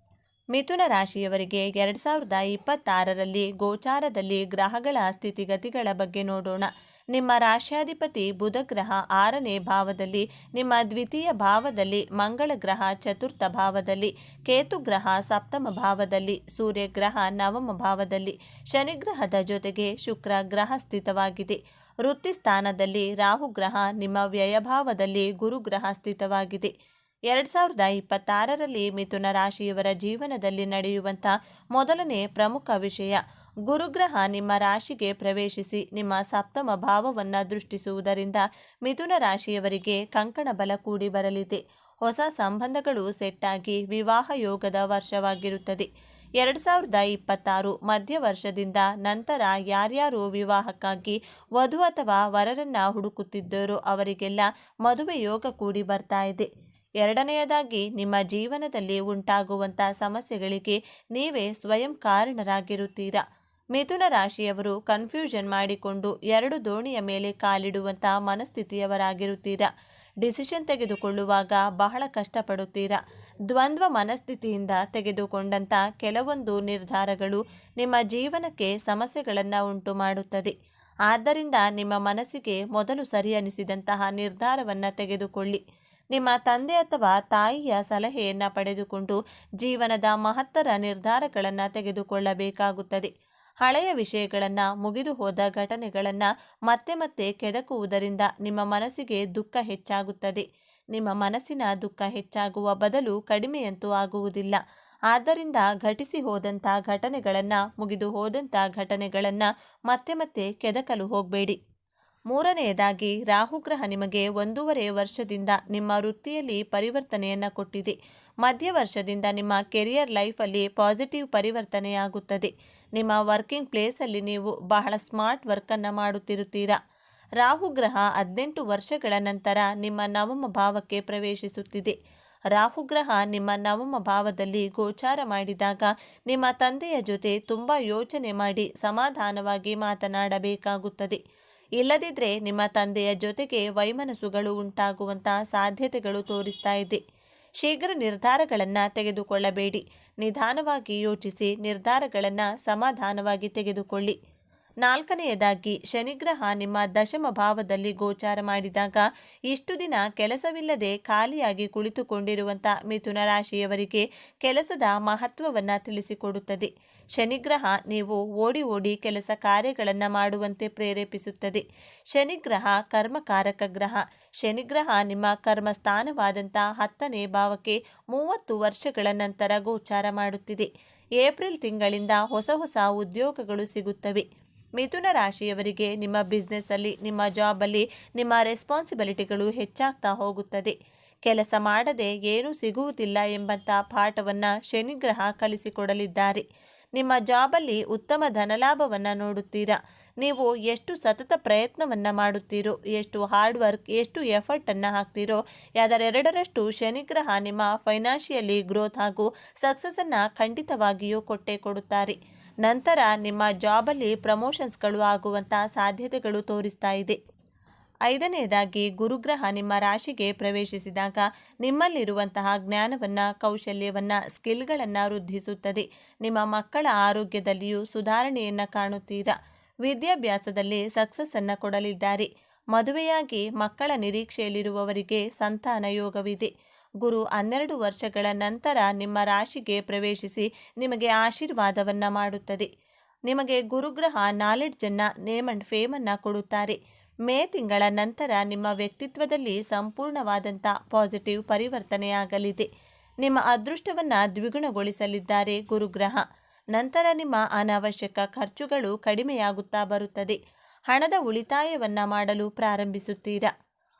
ಮಿಥುನ ರಾಶಿಯವರಿಗೆ 2026ರಲ್ಲಿ ಗೋಚಾರದಲ್ಲಿ ಗ್ರಹಗಳ ಸ್ಥಿತಿಗತಿಗಳ ಬಗ್ಗೆ ನೋಡೋಣ. ನಿಮ್ಮ ರಾಶ್ಯಾಧಿಪತಿ ಬುಧ ಗ್ರಹ 6ನೇ ಭಾವದಲ್ಲಿ, ನಿಮ್ಮ ದ್ವಿತೀಯ ಭಾವದಲ್ಲಿ ಮಂಗಳ ಗ್ರಹ 4ಥ ಭಾವದಲ್ಲಿ, ಕೇತು ಗ್ರಹ 7ಮ ಭಾವದಲ್ಲಿ, ಸೂರ್ಯ ಗ್ರಹ 9ಮ ಭಾವದಲ್ಲಿ, ಶನಿಗ್ರಹದ ಜೊತೆಗೆ ಶುಕ್ರ ಗ್ರಹ ಸ್ಥಿತವಾಗಿದೆ. ವೃತ್ತಿ ಸ್ಥಾನದಲ್ಲಿ ರಾಹು ಗ್ರಹ, ನಿಮ್ಮ ವ್ಯಯಭಾವದಲ್ಲಿ ಗುರುಗ್ರಹ ಸ್ಥಿತವಾಗಿದೆ. 2026ರಲ್ಲಿ ಮಿಥುನ ರಾಶಿಯವರ ಜೀವನದಲ್ಲಿ ನಡೆಯುವಂಥ ಮೊದಲನೇ ಪ್ರಮುಖ ವಿಷಯ, ಗುರುಗ್ರಹ ನಿಮ್ಮ ರಾಶಿಗೆ ಪ್ರವೇಶಿಸಿ ನಿಮ್ಮ 7ಮ ಭಾವವನ್ನು ದೃಷ್ಟಿಸುವುದರಿಂದ ಮಿಥುನ ರಾಶಿಯವರಿಗೆ ಕಂಕಣ ಬಲ ಕೂಡಿ ಬರಲಿದೆ. ಹೊಸ ಸಂಬಂಧಗಳು ಸೆಟ್ಟಾಗಿ ವಿವಾಹ ಯೋಗದ ವರ್ಷವಾಗಿರುತ್ತದೆ. 2026 ಮಧ್ಯ ವರ್ಷದಿಂದ ನಂತರ ಯಾರ್ಯಾರು ವಿವಾಹಕ್ಕಾಗಿ ವಧು ಅಥವಾ ವರರನ್ನು ಹುಡುಕುತ್ತಿದ್ದರೋ ಅವರಿಗೆಲ್ಲ ಮದುವೆ ಯೋಗ ಕೂಡಿ ಬರ್ತಾ ಇದೆ. ಎರಡನೆಯದಾಗಿ, ನಿಮ್ಮ ಜೀವನದಲ್ಲಿ ಉಂಟಾಗುವಂಥ ಸಮಸ್ಯೆಗಳಿಗೆ ನೀವೇ ಸ್ವಯಂ ಕಾರಣರಾಗಿರುತ್ತೀರಾ. ಮಿಥುನ ರಾಶಿಯವರು ಕನ್ಫ್ಯೂಷನ್ ಮಾಡಿಕೊಂಡು ಎರಡು ದೋಣಿಯ ಮೇಲೆ ಕಾಲಿಡುವಂಥ ಮನಸ್ಥಿತಿಯವರಾಗಿರುತ್ತೀರಾ. ಡಿಸಿಷನ್ ತೆಗೆದುಕೊಳ್ಳುವಾಗ ಬಹಳ ಕಷ್ಟಪಡುತ್ತೀರಾ. ದ್ವಂದ್ವ ಮನಸ್ಥಿತಿಯಿಂದ ತೆಗೆದುಕೊಂಡಂಥ ಕೆಲವೊಂದು ನಿರ್ಧಾರಗಳು ನಿಮ್ಮ ಜೀವನಕ್ಕೆ ಸಮಸ್ಯೆಗಳನ್ನು ಉಂಟು ಮಾಡುತ್ತದೆ. ಆದ್ದರಿಂದ ನಿಮ್ಮ ಮನಸ್ಸಿಗೆ ಮೊದಲು ಸರಿ ಅನಿಸಿದಂತಹ ನಿರ್ಧಾರವನ್ನು ತೆಗೆದುಕೊಳ್ಳಿ. ನಿಮ್ಮ ತಂದೆ ಅಥವಾ ತಾಯಿಯ ಸಲಹೆಯನ್ನು ಪಡೆದುಕೊಂಡು ಜೀವನದ ಮಹತ್ತರ ನಿರ್ಧಾರಗಳನ್ನು ತೆಗೆದುಕೊಳ್ಳಬೇಕಾಗುತ್ತದೆ. ಹಳೆಯ ವಿಷಯಗಳನ್ನು, ಮುಗಿದು ಹೋದ ಘಟನೆಗಳನ್ನು ಮತ್ತೆ ಮತ್ತೆ ಕೆದಕುವುದರಿಂದ ನಿಮ್ಮ ಮನಸ್ಸಿಗೆ ದುಃಖ ಹೆಚ್ಚಾಗುತ್ತದೆ. ನಿಮ್ಮ ಮನಸ್ಸಿನ ದುಃಖ ಹೆಚ್ಚಾಗುವ ಬದಲು ಕಡಿಮೆಯಂತೂ ಆಗುವುದಿಲ್ಲ. ಆದ್ದರಿಂದ ಘಟಿಸಿ ಹೋದಂಥ ಘಟನೆಗಳನ್ನು, ಮುಗಿದು ಹೋದಂಥ ಘಟನೆಗಳನ್ನು ಮತ್ತೆ ಮತ್ತೆ ಕೆದಕಲು ಹೋಗಬೇಡಿ. ಮೂರನೆಯದಾಗಿ, ರಾಹುಗ್ರಹ ನಿಮಗೆ 1.5 ವರ್ಷದಿಂದ ನಿಮ್ಮ ವೃತ್ತಿಯಲ್ಲಿ ಪರಿವರ್ತನೆಯನ್ನು ಕೊಟ್ಟಿದೆ. ಮಧ್ಯ ವರ್ಷದಿಂದ ನಿಮ್ಮ ಕೆರಿಯರ್ ಲೈಫಲ್ಲಿ ಪಾಸಿಟಿವ್ ಪರಿವರ್ತನೆಯಾಗುತ್ತದೆ. ನಿಮ್ಮ ವರ್ಕಿಂಗ್ ಪ್ಲೇಸಲ್ಲಿ ನೀವು ಬಹಳ ಸ್ಮಾರ್ಟ್ ವರ್ಕನ್ನು ಮಾಡುತ್ತಿರುತ್ತೀರಾ. ರಾಹುಗ್ರಹ 18 ವರ್ಷಗಳ ನಂತರ ನಿಮ್ಮ 9ಮ ಭಾವಕ್ಕೆ ಪ್ರವೇಶಿಸುತ್ತಿದೆ. ರಾಹುಗ್ರಹ ನಿಮ್ಮ 9ಮ ಭಾವದಲ್ಲಿ ಗೋಚಾರ ಮಾಡಿದಾಗ ನಿಮ್ಮ ತಂದೆಯ ಜೊತೆ ತುಂಬ ಯೋಚನೆ ಮಾಡಿ ಸಮಾಧಾನವಾಗಿ ಮಾತನಾಡಬೇಕಾಗುತ್ತದೆ. ಇಲ್ಲದಿದ್ದರೆ ನಿಮ್ಮ ತಂದೆಯ ಜೊತೆಗೆ ವೈಮನಸ್ಸುಗಳು ಉಂಟಾಗುವಂಥ ಸಾಧ್ಯತೆಗಳು ತೋರಿಸ್ತಾ ಇದೆ. ಶೀಘ್ರ ನಿರ್ಧಾರಗಳನ್ನು ತೆಗೆದುಕೊಳ್ಳಬೇಡಿ. ನಿಧಾನವಾಗಿ ಯೋಚಿಸಿ ನಿರ್ಧಾರಗಳನ್ನು ಸಮಾಧಾನವಾಗಿ ತೆಗೆದುಕೊಳ್ಳಿ. ನಾಲ್ಕನೆಯದಾಗಿ, ಶನಿಗ್ರಹ ನಿಮ್ಮ 10ಮ ಭಾವದಲ್ಲಿ ಗೋಚಾರ ಮಾಡಿದಾಗ ಇಷ್ಟು ದಿನ ಕೆಲಸವಿಲ್ಲದೆ ಖಾಲಿಯಾಗಿ ಕುಳಿತುಕೊಂಡಿರುವಂಥ ಮಿಥುನ ರಾಶಿಯವರಿಗೆ ಕೆಲಸದ ಮಹತ್ವವನ್ನು ತಿಳಿಸಿಕೊಡುತ್ತದೆ. ಶನಿಗ್ರಹ ನೀವು ಓಡಿ ಓಡಿ ಕೆಲಸ ಕಾರ್ಯಗಳನ್ನು ಮಾಡುವಂತೆ ಪ್ರೇರೇಪಿಸುತ್ತದೆ. ಶನಿಗ್ರಹ ಕರ್ಮಕಾರಕ ಗ್ರಹ. ಶನಿಗ್ರಹ ನಿಮ್ಮ ಕರ್ಮಸ್ಥಾನವಾದಂಥ 10ನೇ ಭಾವಕ್ಕೆ 30 ವರ್ಷಗಳ ನಂತರ ಗೋಚಾರ ಮಾಡುತ್ತಿದೆ. ಏಪ್ರಿಲ್ ತಿಂಗಳಿಂದ ಹೊಸ ಹೊಸ ಉದ್ಯೋಗಗಳು ಸಿಗುತ್ತವೆ. ಮಿಥುನ ರಾಶಿಯವರಿಗೆ ನಿಮ್ಮ ಬಿಸ್ನೆಸ್ಸಲ್ಲಿ, ನಿಮ್ಮ ಜಾಬಲ್ಲಿ ನಿಮ್ಮ ರೆಸ್ಪಾನ್ಸಿಬಿಲಿಟಿಗಳು ಹೆಚ್ಚಾಗ್ತಾ ಹೋಗುತ್ತದೆ. ಕೆಲಸ ಮಾಡದೆ ಏನೂ ಸಿಗುವುದಿಲ್ಲ ಎಂಬಂಥ ಪಾಠವನ್ನು ಶನಿಗ್ರಹ ಕಲಿಸಿಕೊಡಲಿದ್ದಾರೆ. ನಿಮ್ಮ ಜಾಬಲ್ಲಿ ಉತ್ತಮ ಧನಲಾಭವನ್ನು ನೋಡುತ್ತೀರಾ. ನೀವು ಎಷ್ಟು ಸತತ ಪ್ರಯತ್ನವನ್ನು ಮಾಡುತ್ತೀರೋ, ಎಷ್ಟು ಹಾರ್ಡ್ ವರ್ಕ್, ಎಷ್ಟು ಎಫರ್ಟನ್ನು ಹಾಕ್ತೀರೋ ಅದರೆರಡರಷ್ಟು ಶನಿಗ್ರಹ ನಿಮ್ಮ ಫೈನಾನ್ಷಿಯಲಿ ಗ್ರೋತ್ ಹಾಗೂ ಸಕ್ಸಸ್ಸನ್ನು ಖಂಡಿತವಾಗಿಯೂ ಕೊಟ್ಟೇ ಕೊಡುತ್ತಾರೆ. ನಂತರ ನಿಮ್ಮ ಜಾಬಲ್ಲಿ ಪ್ರಮೋಷನ್ಸ್ಗಳು ಆಗುವಂಥ ಸಾಧ್ಯತೆಗಳು ತೋರಿಸ್ತಾ ಇದೆ. ಐದನೆಯದಾಗಿ, ಗುರುಗ್ರಹ ನಿಮ್ಮ ರಾಶಿಗೆ ಪ್ರವೇಶಿಸಿದಾಗ ನಿಮ್ಮಲ್ಲಿರುವಂತಹ ಜ್ಞಾನವನ್ನು, ಕೌಶಲ್ಯವನ್ನು, ಸ್ಕಿಲ್ಗಳನ್ನು ವೃದ್ಧಿಸುತ್ತದೆ. ನಿಮ್ಮ ಮಕ್ಕಳ ಆರೋಗ್ಯದಲ್ಲಿಯೂ ಸುಧಾರಣೆಯನ್ನು ಕಾಣುತ್ತೀರಾ. ವಿದ್ಯಾಭ್ಯಾಸದಲ್ಲಿ ಸಕ್ಸಸ್ಸನ್ನು ಕೊಡಲಿದ್ದಾರೆ. ಮದುವೆಯಾಗಿ ಮಕ್ಕಳ ನಿರೀಕ್ಷೆಯಲ್ಲಿರುವವರಿಗೆ ಸಂತಾನ ಯೋಗವಿದೆ. ಗುರು 12 ವರ್ಷಗಳ ನಂತರ ನಿಮ್ಮ ರಾಶಿಗೆ ಪ್ರವೇಶಿಸಿ ನಿಮಗೆ ಆಶೀರ್ವಾದವನ್ನು ಮಾಡುತ್ತದೆ. ನಿಮಗೆ ಗುರುಗ್ರಹ ನಾಲೆಡ್ಜನ್ನು, ನೇಮ್ ಅಂಡ್ ಫೇಮನ್ನು ಕೊಡುತ್ತಾರೆ. ಮೇ ತಿಂಗಳ ನಂತರ ನಿಮ್ಮ ವ್ಯಕ್ತಿತ್ವದಲ್ಲಿ ಸಂಪೂರ್ಣವಾದಂಥ ಪಾಸಿಟಿವ್ ಪರಿವರ್ತನೆಯಾಗಲಿದೆ. ನಿಮ್ಮ ಅದೃಷ್ಟವನ್ನು ದ್ವಿಗುಣಗೊಳಿಸಲಿದ್ದಾರೆ ಗುರುಗ್ರಹ. ನಂತರ ನಿಮ್ಮ ಅನಾವಶ್ಯಕ ಖರ್ಚುಗಳು ಕಡಿಮೆಯಾಗುತ್ತಾ ಬರುತ್ತದೆ. ಹಣದ ಉಳಿತಾಯವನ್ನು ಮಾಡಲು ಪ್ರಾರಂಭಿಸುತ್ತೀರಾ.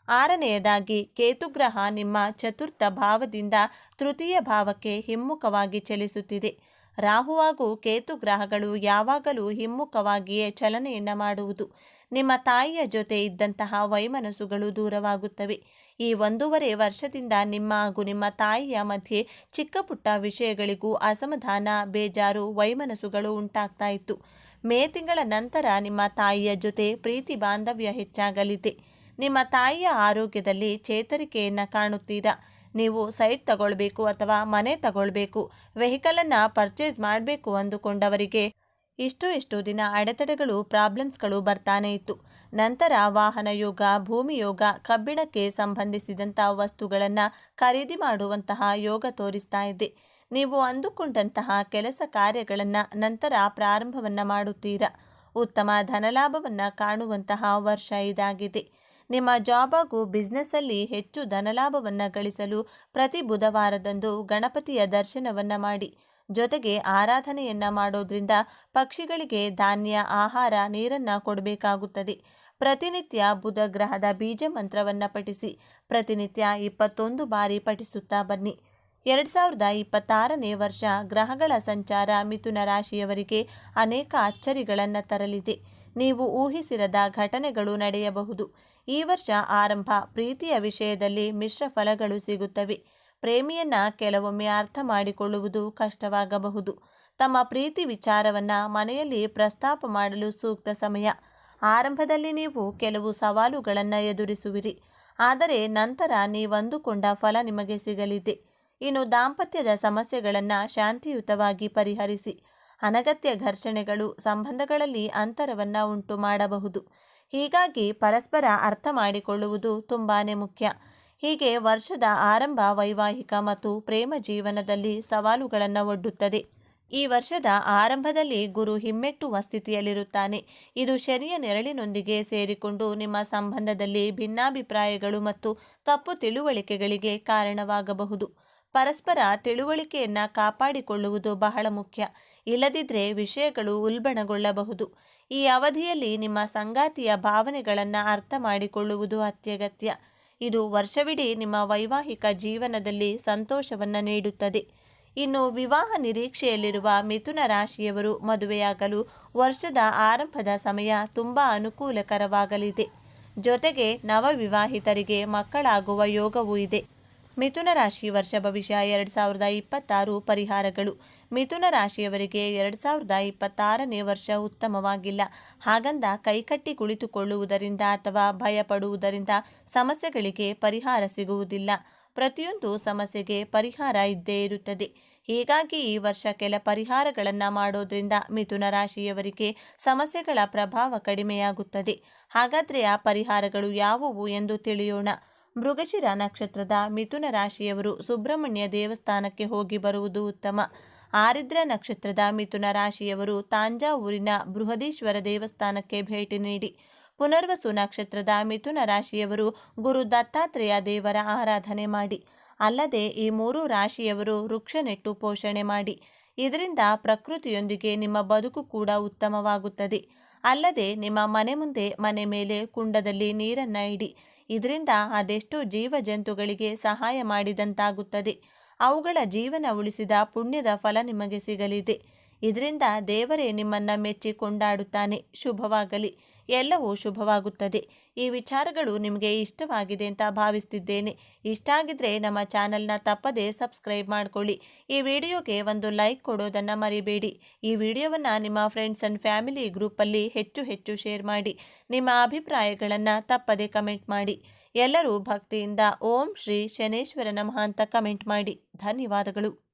ಆರನೆಯದಾಗಿ, ಕೇತುಗ್ರಹ ನಿಮ್ಮ ಚತುರ್ಥ ಭಾವದಿಂದ ತೃತೀಯ ಭಾವಕ್ಕೆ ಹಿಮ್ಮುಖವಾಗಿ ಚಲಿಸುತ್ತಿದೆ. ರಾಹು ಹಾಗೂ ಕೇತು ಗ್ರಹಗಳು ಯಾವಾಗಲೂ ಹಿಮ್ಮುಖವಾಗಿಯೇ ಚಲನೆಯನ್ನು ಮಾಡುವುದು. ನಿಮ್ಮ ತಾಯಿಯ ಜೊತೆ ಇದ್ದಂತಹ ವೈಮನಸ್ಸುಗಳು ದೂರವಾಗುತ್ತವೆ. ಈ 1.5 ವರ್ಷದಿಂದ ನಿಮ್ಮ ಹಾಗೂ ನಿಮ್ಮ ತಾಯಿಯ ಮಧ್ಯೆ ಚಿಕ್ಕ ಪುಟ್ಟ ವಿಷಯಗಳಿಗೂ ಅಸಮಾಧಾನ, ಬೇಜಾರು, ವೈಮನಸ್ಸುಗಳು ಉಂಟಾಗ್ತಾ ಇತ್ತು. ಮೇ ತಿಂಗಳ ನಂತರ ನಿಮ್ಮ ತಾಯಿಯ ಜೊತೆ ಪ್ರೀತಿ ಬಾಂಧವ್ಯ ಹೆಚ್ಚಾಗಲಿದೆ. ನಿಮ್ಮ ತಾಯಿಯ ಆರೋಗ್ಯದಲ್ಲಿ ಚೇತರಿಕೆಯನ್ನು ಕಾಣುತ್ತೀರಾ. ನೀವು ಸೈಟ್ ತಗೊಳ್ಬೇಕು ಅಥವಾ ಮನೆ ತಗೊಳ್ಬೇಕು, ವೆಹಿಕಲನ್ನು ಪರ್ಚೇಸ್ ಮಾಡಬೇಕು ಅಂದುಕೊಂಡವರಿಗೆ ಇಷ್ಟು ದಿನ ಅಡೆತಡೆಗಳು, ಪ್ರಾಬ್ಲಮ್ಸ್ಗಳು ಬರ್ತಾನೆ ಇತ್ತು. ನಂತರ ವಾಹನ ಯೋಗ, ಭೂಮಿ ಯೋಗ, ಕಬ್ಬಿಣಕ್ಕೆ ಸಂಬಂಧಿಸಿದಂಥ ವಸ್ತುಗಳನ್ನು ಖರೀದಿ ಮಾಡುವಂತಹ ಯೋಗ ತೋರಿಸ್ತಾ ಇದೆ. ನೀವು ಅಂದುಕೊಂಡಂತಹ ಕೆಲಸ ಕಾರ್ಯಗಳನ್ನು ನಂತರ ಪ್ರಾರಂಭವನ್ನು ಮಾಡುತ್ತೀರಾ. ಉತ್ತಮ ಧನಲಾಭವನ್ನು ಕಾಣುವಂತಹ ವರ್ಷ ಇದಾಗಿದೆ. ನಿಮ್ಮ ಜಾಬ್ ಹಾಗೂ ಬಿಸ್ನೆಸ್ಸಲ್ಲಿ ಹೆಚ್ಚು ಧನಲಾಭವನ್ನು ಗಳಿಸಲು ಪ್ರತಿ ಬುಧವಾರದಂದು ಗಣಪತಿಯ ದರ್ಶನವನ್ನು ಮಾಡಿ. ಜೊತೆಗೆ ಆರಾಧನೆಯನ್ನು ಮಾಡೋದ್ರಿಂದ ಪಕ್ಷಿಗಳಿಗೆ ಧಾನ್ಯ, ಆಹಾರ, ನೀರನ್ನು ಕೊಡಬೇಕಾಗುತ್ತದೆ. ಪ್ರತಿನಿತ್ಯ ಬುಧ ಗ್ರಹದ ಬೀಜ ಮಂತ್ರವನ್ನು ಪಠಿಸಿ. ಪ್ರತಿನಿತ್ಯ 21 ಬಾರಿ ಪಠಿಸುತ್ತಾ ಬನ್ನಿ. 2026ನೇ ವರ್ಷ ಗ್ರಹಗಳ ಸಂಚಾರ ಮಿಥುನ ರಾಶಿಯವರಿಗೆ ಅನೇಕ ಅಚ್ಚರಿಗಳನ್ನು ತರಲಿದೆ. ನೀವು ಊಹಿಸಿರದ ಘಟನೆಗಳು ನಡೆಯಬಹುದು. ಈ ವರ್ಷ ಆರಂಭ ಪ್ರೀತಿಯ ವಿಷಯದಲ್ಲಿ ಮಿಶ್ರ ಫಲಗಳು ಸಿಗುತ್ತವೆ. ಪ್ರೇಮಿಯನ್ನ ಕೆಲವೊಮ್ಮೆ ಅರ್ಥ ಮಾಡಿಕೊಳ್ಳುವುದು ಕಷ್ಟವಾಗಬಹುದು. ತಮ್ಮ ಪ್ರೀತಿ ವಿಚಾರವನ್ನು ಮನೆಯಲ್ಲಿ ಪ್ರಸ್ತಾಪ ಮಾಡಲು ಸೂಕ್ತ ಸಮಯ. ಆರಂಭದಲ್ಲಿ ನೀವು ಕೆಲವು ಸವಾಲುಗಳನ್ನು ಎದುರಿಸುವಿರಿ, ಆದರೆ ನಂತರ ನೀವಂದುಕೊಂಡ ಫಲ ನಿಮಗೆ ಸಿಗಲಿದೆ. ಇನ್ನು ದಾಂಪತ್ಯದ ಸಮಸ್ಯೆಗಳನ್ನು ಶಾಂತಿಯುತವಾಗಿ ಪರಿಹರಿಸಿ. ಅನಗತ್ಯ ಘರ್ಷಣೆಗಳು ಸಂಬಂಧಗಳಲ್ಲಿ ಅಂತರವನ್ನು ಉಂಟು ಮಾಡಬಹುದು. ಹೀಗಾಗಿ ಪರಸ್ಪರ ಅರ್ಥ ಮಾಡಿಕೊಳ್ಳುವುದು ತುಂಬಾನೇ ಮುಖ್ಯ. ಹೀಗೆ ವರ್ಷದ ಆರಂಭ ವೈವಾಹಿಕ ಮತ್ತು ಪ್ರೇಮ ಜೀವನದಲ್ಲಿ ಸವಾಲುಗಳನ್ನು ಒಡ್ಡುತ್ತದೆ. ಈ ವರ್ಷದ ಆರಂಭದಲ್ಲಿ ಗುರು ಹಿಮ್ಮೆಟ್ಟುವ ಸ್ಥಿತಿಯಲ್ಲಿರುತ್ತಾನೆ. ಇದು ಶನಿಯ ನೆರಳಿನೊಂದಿಗೆ ಸೇರಿಕೊಂಡು ನಿಮ್ಮ ಸಂಬಂಧದಲ್ಲಿ ಭಿನ್ನಾಭಿಪ್ರಾಯಗಳು ಮತ್ತು ತಪ್ಪು ತಿಳುವಳಿಕೆಗಳಿಗೆ ಕಾರಣವಾಗಬಹುದು. ಪರಸ್ಪರ ತಿಳುವಳಿಕೆಯನ್ನು ಕಾಪಾಡಿಕೊಳ್ಳುವುದು ಬಹಳ ಮುಖ್ಯ. ಇಲ್ಲದಿದ್ದರೆ ವಿಷಯಗಳು ಉಲ್ಬಣಗೊಳ್ಳಬಹುದು. ಈ ಅವಧಿಯಲ್ಲಿ ನಿಮ್ಮ ಸಂಗಾತಿಯ ಭಾವನೆಗಳನ್ನು ಅರ್ಥ ಮಾಡಿಕೊಳ್ಳುವುದು ಅತ್ಯಗತ್ಯ. ಇದು ವರ್ಷವಿಡೀ ನಿಮ್ಮ ವೈವಾಹಿಕ ಜೀವನದಲ್ಲಿ ಸಂತೋಷವನ್ನು ನೀಡುತ್ತದೆ. ಇನ್ನು ವಿವಾಹ ನಿರೀಕ್ಷೆಯಲ್ಲಿರುವ ಮಿಥುನ ರಾಶಿಯವರು ಮದುವೆಯಾಗಲು ವರ್ಷದ ಆರಂಭದ ಸಮಯ ತುಂಬ ಅನುಕೂಲಕರವಾಗಲಿದೆ. ಜೊತೆಗೆ ನವವಿವಾಹಿತರಿಗೆ ಮಕ್ಕಳಾಗುವ ಯೋಗವೂ ಇದೆ. ಮಿಥುನ ರಾಶಿ ವರ್ಷ ಭವಿಷ್ಯ 2026 ಪರಿಹಾರಗಳು. ಮಿಥುನ ರಾಶಿಯವರಿಗೆ 2026ನೇ ವರ್ಷ ಉತ್ತಮವಾಗಿಲ್ಲ. ಹಾಗಂದ ಕೈಕಟ್ಟಿ ಕುಳಿತುಕೊಳ್ಳುವುದರಿಂದ ಅಥವಾ ಭಯಪಡುವುದರಿಂದ ಸಮಸ್ಯೆಗಳಿಗೆ ಪರಿಹಾರ ಸಿಗುವುದಿಲ್ಲ. ಪ್ರತಿಯೊಂದು ಸಮಸ್ಯೆಗೆ ಪರಿಹಾರ ಇದ್ದೇ ಇರುತ್ತದೆ. ಹೀಗಾಗಿ ಈ ವರ್ಷ ಕೆಲ ಪರಿಹಾರಗಳನ್ನು ಮಾಡೋದ್ರಿಂದ ಮಿಥುನ ರಾಶಿಯವರಿಗೆ ಸಮಸ್ಯೆಗಳ ಪ್ರಭಾವ ಕಡಿಮೆಯಾಗುತ್ತದೆ. ಹಾಗಾದರೆ ಆ ಪರಿಹಾರಗಳು ಯಾವುವು ಎಂದು ತಿಳಿಯೋಣ. ಮೃಗಶಿರ ನಕ್ಷತ್ರದ ಮಿಥುನ ರಾಶಿಯವರು ಸುಬ್ರಹ್ಮಣ್ಯ ದೇವಸ್ಥಾನಕ್ಕೆ ಹೋಗಿ ಬರುವುದು ಉತ್ತಮ. ಆರಿದ್ರ ನಕ್ಷತ್ರದ ಮಿಥುನ ರಾಶಿಯವರು ತಾಂಜಾವೂರಿನ ಬೃಹದೀಶ್ವರ ದೇವಸ್ಥಾನಕ್ಕೆ ಭೇಟಿ ನೀಡಿ. ಪುನರ್ವಸು ನಕ್ಷತ್ರದ ಮಿಥುನ ರಾಶಿಯವರು ಗುರು ದತ್ತಾತ್ರೇಯ ದೇವರ ಆರಾಧನೆ ಮಾಡಿ. ಅಲ್ಲದೆ ಈ 3 ರಾಶಿಯವರು ವೃಕ್ಷ ನೆಟ್ಟು ಪೋಷಣೆ ಮಾಡಿ. ಇದರಿಂದ ಪ್ರಕೃತಿಯೊಂದಿಗೆ ನಿಮ್ಮ ಬದುಕು ಕೂಡ ಉತ್ತಮವಾಗುತ್ತದೆ. ಅಲ್ಲದೆ ನಿಮ್ಮ ಮನೆ ಮುಂದೆ ಮನೆ ಮೇಲೆ ಕುಂಡದಲ್ಲಿ ನೀರನ್ನು ಇಡಿ. ಇದರಿಂದ ಅದೆಷ್ಟೋ ಜೀವಜಂತುಗಳಿಗೆ ಸಹಾಯ ಮಾಡಿದಂತಾಗುತ್ತದೆ. ಅವುಗಳ ಜೀವನ ಉಳಿಸಿದ ಪುಣ್ಯದ ಫಲ ನಿಮಗೆ ಸಿಗಲಿದೆ. ಇದರಿಂದ ದೇವರೇ ನಿಮ್ಮನ್ನು ಮೆಚ್ಚಿ ಕೊಂಡಾಡುತ್ತಾನೆ. ಶುಭವಾಗಲಿ, ಎಲ್ಲವೂ ಶುಭವಾಗುತ್ತದೆ. ಈ ವಿಚಾರಗಳು ನಿಮಗೆ ಇಷ್ಟವಾಗಿದೆ ಅಂತ ಭಾವಿಸ್ತಿದ್ದೇನೆ. ಇಷ್ಟ ಆಗಿದ್ರೆ ನಮ್ಮ ಚಾನಲ್ನ ತಪ್ಪದೇ ಸಬ್ಸ್ಕ್ರೈಬ್ ಮಾಡ್ಕೊಳ್ಳಿ. ಈ ವಿಡಿಯೋಗೆ ಒಂದು ಲೈಕ್ ಕೊಡೋದನ್ನು ಮರಿಬೇಡಿ. ಈ ವಿಡಿಯೋವನ್ನು ನಿಮ್ಮ ಫ್ರೆಂಡ್ಸ್ ಆ್ಯಂಡ್ ಫ್ಯಾಮಿಲಿ ಗ್ರೂಪಲ್ಲಿ ಹೆಚ್ಚು ಶೇರ್ ಮಾಡಿ. ನಿಮ್ಮ ಅಭಿಪ್ರಾಯಗಳನ್ನು ತಪ್ಪದೇ ಕಮೆಂಟ್ ಮಾಡಿ. ಎಲ್ಲರೂ ಭಕ್ತಿಯಿಂದ ಓಂ ಶ್ರೀ ಶನೇಶ್ವರ ನಮಃ ಅಂತ ಕಮೆಂಟ್ ಮಾಡಿ. ಧನ್ಯವಾದಗಳು.